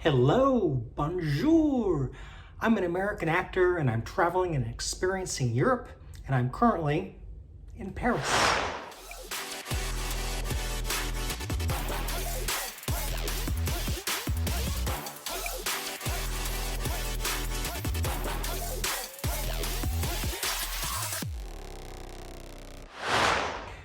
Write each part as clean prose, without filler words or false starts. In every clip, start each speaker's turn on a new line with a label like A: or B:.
A: Hello, bonjour. I'm an American actor and I'm traveling and experiencing Europe, and I'm currently in Paris.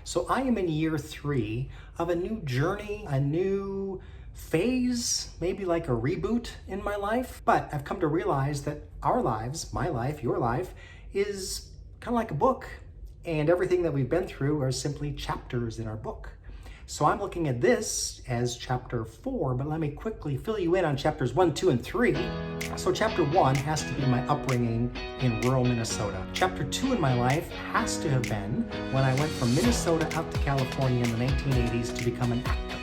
A: So I am in year 3 of a new journey, a new phase, maybe like a reboot in my life. But I've come to realize that our lives, my life, your life, is kind of like a book. And everything that we've been through are simply chapters in our book. So I'm looking at this as chapter 4, but let me quickly fill you in on chapters 1, 2, and 3. So chapter 1 has to be my upbringing in rural Minnesota. Chapter 2 in my life has to have been when I went from Minnesota out to California in the 1980s to become an actor.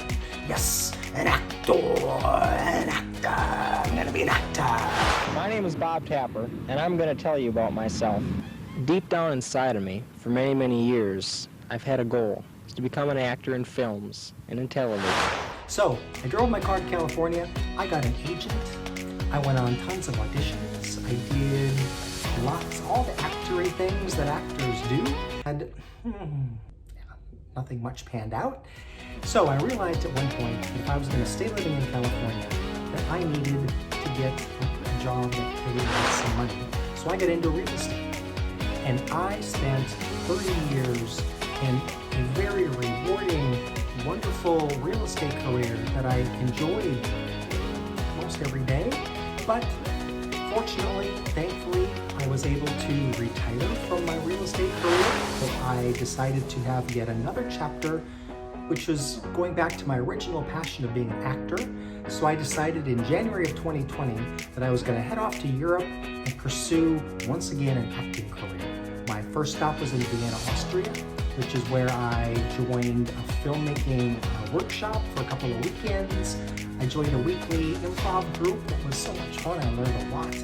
A: Yes, an actor, an actor, I'm gonna be an actor.
B: My name is Bob Tapper, and I'm gonna tell you about myself. Deep down inside of me, for many, many years, I've had a goal. To become an actor in films and in television.
A: So I drove my car to California, I got an agent, I went on tons of auditions, I did lots, all the actory things that actors do, and nothing much panned out. So I realized at one point that if I was going to stay living in California, that I needed to get a job that paid me some money. So I got into real estate, and I spent 30 years in a very rewarding, wonderful real estate career that I enjoyed most every day. But fortunately, thankfully, I was able to retire from my real estate career. So I decided to have yet another chapter, which was going back to my original passion of being an actor. So I decided in January of 2020 that I was going to head off to Europe and pursue, once again, an acting career. My first stop was in Vienna, Austria, which is where I joined a filmmaking workshop for a couple of weekends. I joined a weekly improv group that was so much fun. I learned a lot.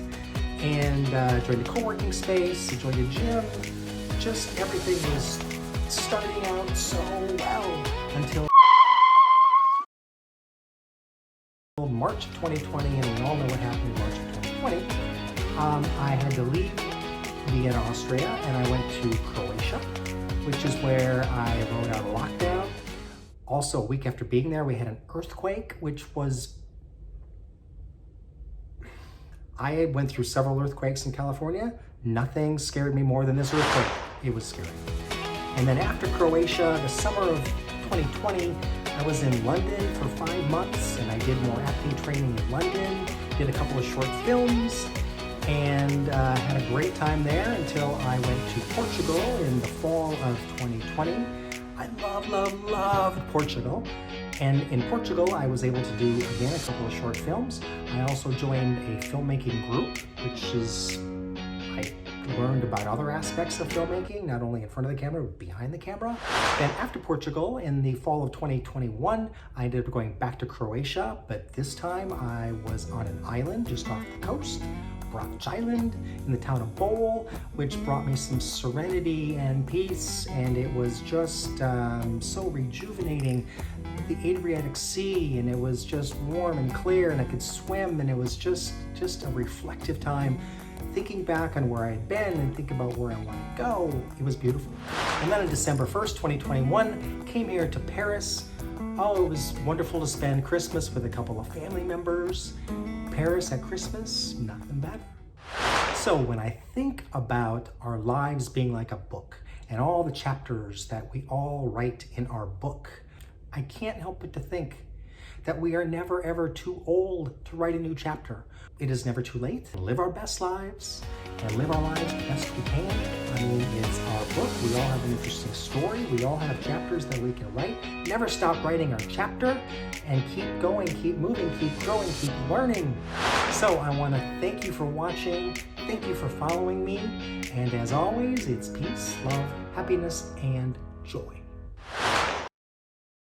A: And joined a co-working space, I joined a gym. Just everything was starting out so well until March of 2020, and we all know what happened in March of 2020. I had to leave Vienna, Austria, and I went to Croatia, which is where I rode out a lockdown. Also, a week after being there, we had an earthquake, which was... I went through several earthquakes in California. Nothing scared me more than this earthquake. It was scary. And then after Croatia, the summer of 2020, I was in London for 5 months, and I did more acting training in London, did a couple of short films, and had a great time there until I went to Portugal in the fall of 2020. I loved Portugal. And in Portugal, I was able to do, again, a couple of short films. I also joined a filmmaking group, which is, I learned about other aspects of filmmaking, not only in front of the camera, but behind the camera. Then after Portugal, in the fall of 2021, I ended up going back to Croatia, but this time I was on an island just off the coast, Brač Island, in the town of Bol, which brought me some serenity and peace, and it was just so rejuvenating. The Adriatic Sea, and it was just warm and clear, and I could swim, and it was just a reflective time. Thinking back on where I had been and think about where I want to go, it was beautiful. And then on December 1st, 2021, came here to Paris. Oh, it was wonderful to spend Christmas with a couple of family members. Paris at Christmas, nothing better. So when I think about our lives being like a book and all the chapters that we all write in our book, I can't help but to think that we are never ever too old to write a new chapter. It is never too late to live our best lives and live our lives the best we can. I mean, it's our book. We all have an interesting story. We all have chapters that we can write. Never stop writing our chapter, and keep going, keep moving, keep growing, keep learning. So I want to thank you for watching. Thank you for following me. And as always, it's peace, love, happiness, and joy.